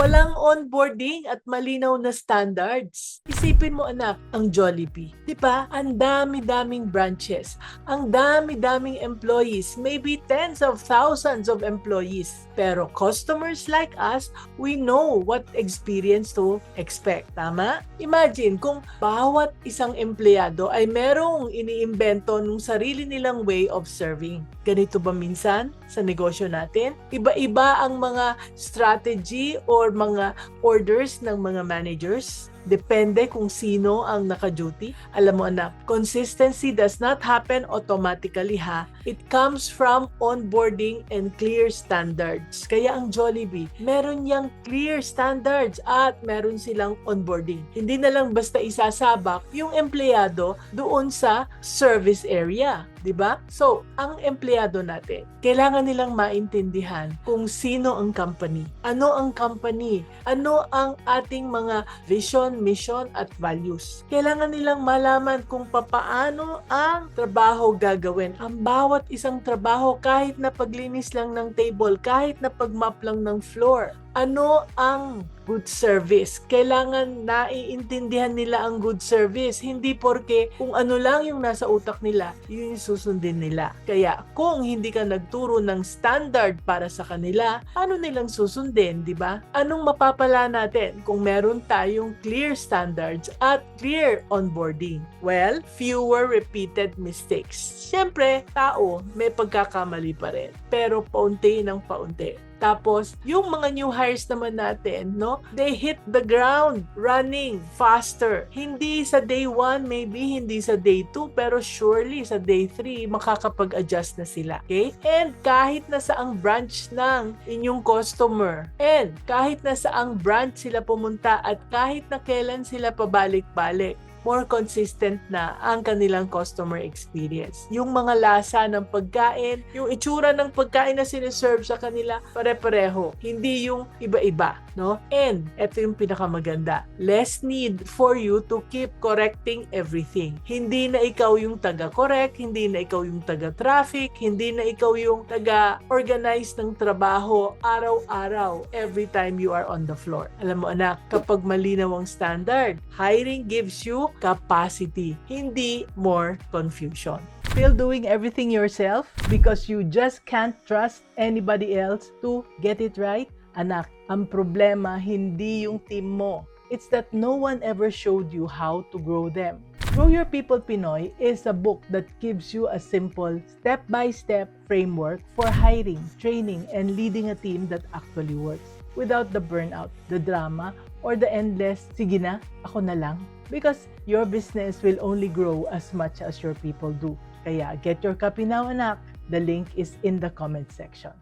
Walang onboarding at malinaw na standards. Isipin mo anak, ang Jollibee. Di ba? Ang dami-daming branches. Ang dami-daming employees. Maybe tens of thousands of employees. Pero customers like us, we know what experience to expect. Tama? Imagine kung bawat isang empleyado ay merong iniimbento ng sarili nilang way of serving. Ganito ba minsan sa negosyo natin? Iba-iba ang mga strategy or mga orders ng mga managers. Depende kung sino ang naka-duty. Alam mo anak, consistency does not happen automatically ha. It comes from onboarding and clear standards. Kaya ang Jollibee, meron yang clear standards at meron silang onboarding. Hindi na lang basta isasabak yung empleyado doon sa service area. Diba? So, ang empleyado natin, kailangan nilang maintindihan kung sino ang company, ano ang company, ano ang ating mga vision, mission, at values. Kailangan nilang malaman kung papaano ang trabaho gagawin. Ang bawat isang trabaho, kahit na paglinis lang ng table, kahit na pagmap lang ng floor, ano ang good service. Kailangan naiintindihan nila ang good service. Hindi porke kung ano lang yung nasa utak nila, yun yung susundin nila. Kaya kung hindi ka nagturo ng standard para sa kanila, ano nilang susundin, di ba? Anong mapapala natin kung meron tayong clear standards at clear onboarding? Well, fewer repeated mistakes. Siyempre, tao, may pagkakamali pa rin. Pero paunti ng paunti. Tapos, yung mga new hires naman natin, no? They hit the ground running faster. Hindi sa day 1, maybe hindi sa day 2, pero surely sa day 3, makakapag-adjust na sila. Okay? And kahit na saang branch ng inyong customer, and kahit na saang branch sila pumunta, at kahit na kailan sila pabalik-balik, more consistent na ang kanilang customer experience. Yung mga lasa ng pagkain, yung itsura ng pagkain na siniserve sa kanila, pare-pareho. Hindi yung iba-iba, no? And, ito yung pinakamaganda. Less need for you to keep correcting everything. Hindi na ikaw yung taga-correct, hindi na ikaw yung taga-traffic, hindi na ikaw yung taga-organize ng trabaho araw-araw every time you are on the floor. Alam mo anak, kapag malinaw ang standard, hiring gives you capacity, hindi more confusion. Still doing everything yourself because you just can't trust anybody else to get it right? Anak, ang problema hindi yung team mo. It's that no one ever showed you how to grow them. Grow Your People Pinoy is a book that gives you a simple step-by-step framework for hiring, training, and leading a team that actually works without the burnout, the drama, or the endless, sige na, ako na lang. Because your business will only grow as much as your people do. Kaya get your copy now anak. The link is in the comment section.